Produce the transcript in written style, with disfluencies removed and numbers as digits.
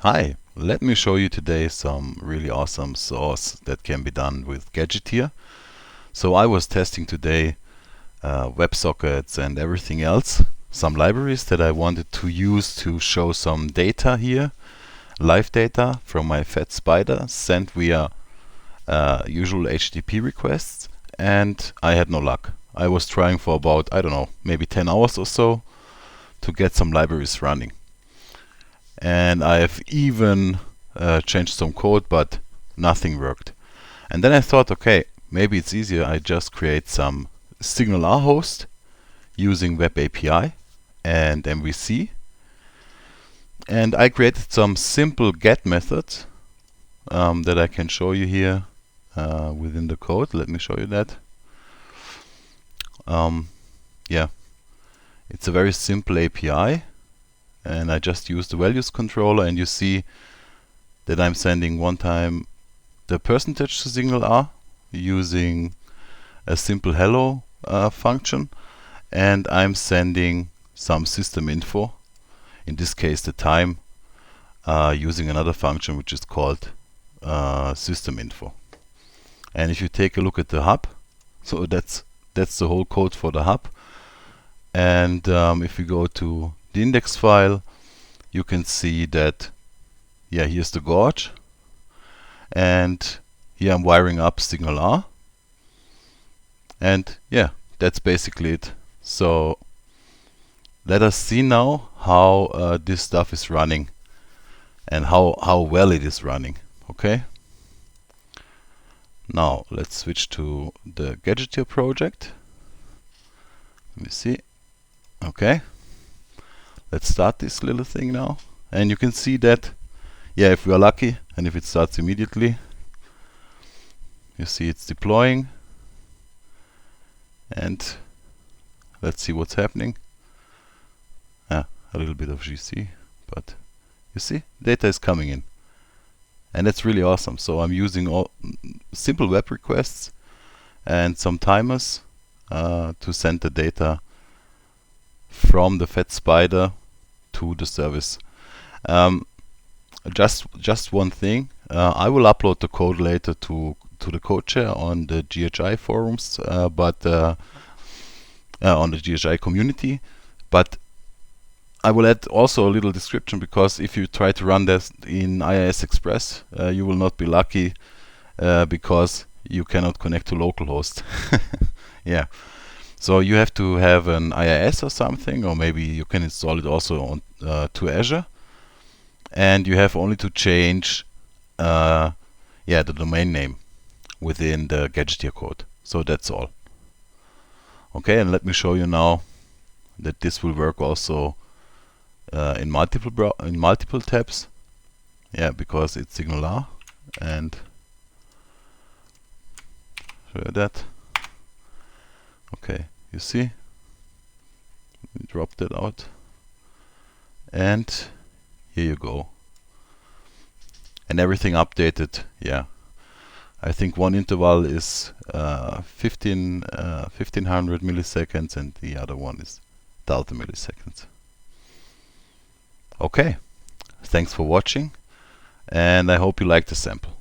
Hi, let me show you today some really awesome source that can be done with Gadgeteer. So I was testing today WebSockets and everything else, some libraries that I wanted to use to show some data here, live data from my fat spider sent via usual HTTP requests, and I had no luck. I was trying for about, I don't know, maybe 10 hours or so to get some libraries running. And I have even changed some code, but nothing worked. And then I thought, okay, maybe it's easier. I just create some SignalR host using Web API and MVC. And I created some simple get methods that I can show you here within the code. Let me show you that. Yeah, it's a very simple API. And I just use the values controller, and you see that I'm sending one time the percentage to SignalR using a simple hello function, and I'm sending some system info, in this case the time, using another function which is called system info. And if you take a look at the hub, so that's the whole code for the hub. And if we go to the index file, you can see that, yeah, here's the gorge, and here I'm wiring up SignalR, and yeah, that's basically it. So let us see now how this stuff is running and how well it is running. Okay, now let's switch to the Gadgeteer project. Let me see. Okay, let's start this little thing now, and you can see that, yeah, if we are lucky and if it starts immediately, you see it's deploying. And let's see what's happening. A little bit of GC, but you see data is coming in, and that's really awesome. So I'm using all simple web requests and some timers to send the data from the fat spider to the service. Just one thing, I will upload the code later to the code share on the GHI forums, but on the GHI community. But I will add also a little description, because if you try to run this in IIS Express, you will not be lucky because you cannot connect to localhost. Yeah. So you have to have an IIS or something, or maybe you can install it also on to Azure, and you have only to change the domain name within the Gadgeteer code. So that's all. Okay, and let me show you now that this will work also in multiple tabs. Yeah, because it's SignalR, and show you that. Okay, you see, we drop that out, and here you go, and everything updated. Yeah, I think one interval is 1500 milliseconds, and the other one is 1000 milliseconds. Okay, thanks for watching, and I hope you liked the sample.